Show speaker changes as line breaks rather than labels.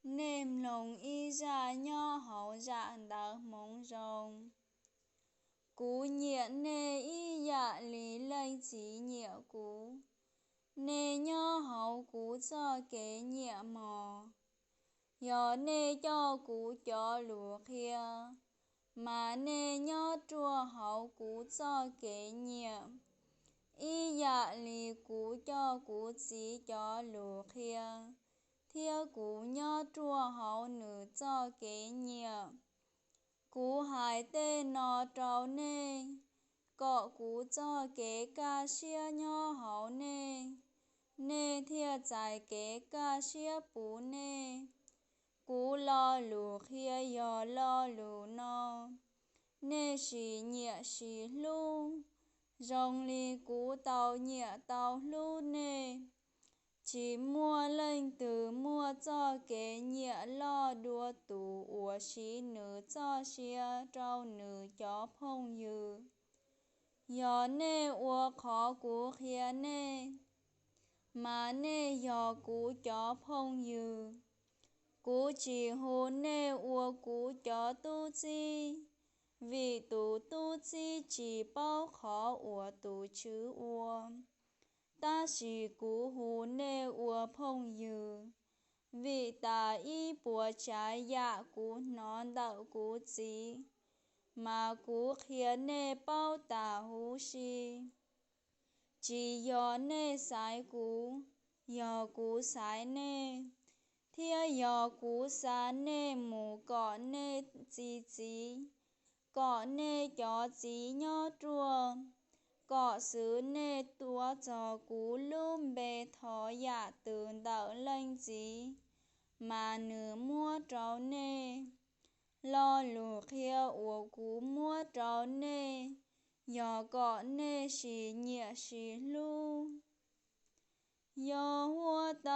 Nêm lòng y ra nho hậu dạ đạc mong rồng. Cú nhiệt nê y dạ lý lây chỉ nhiệt cú. Nê nho hậu cú cho kế nhiệt mò. Gió nê cho cú cho lúa khía. Mà nê nho chua hậu cú cho kế nhiệt. Y dạ lý cú cho cú chỉ cho lúa khía. Thia cú nho chua hậu nữ cho kế nhiệt. Cú hải tê nó trâu nê. Cọ cú cho kế ca xia nho hậu nê. Nê thia giải kế ca xia bú nê. Cú lo lù khía yò lo lù no. Nê xì nhẹ xì lưu. Rồng lì cú tàu nhẹ tàu lưu nê. Chỉ mua lên từ mua cho kế nhẹ lo đua tủ ủa xí nữ cho xia trâu nữ chó phong dư. Gió nê ủa khó cú khía nê. Mà nê gió cú chó phong dư. Cú chỉ hô nê ủa cú chó tu chi. Vì tu chi chỉ bao khó ủa tu chữ ủa. Ta chỉ cú hú nê ua phong dư. Vì ta y bùa trái dạ cú nón đạo cú chí. Mà cú khía nê bao ta hú xì. Chỉ gió nê sái cú. Gió cú sái nê. Thia gió cú xá nê mù cọ nê chí chí. Cọ nê chó chí nhó chua. Cọ xứ nê tua cho cú lùm bê thó dạ tường đạo lênh chí. Mà nữ mua trâu nê. Lo lù khía ủa cú mua trâu nê. Gió cọ nê xì nhẹ xì lưu. Gió hua ta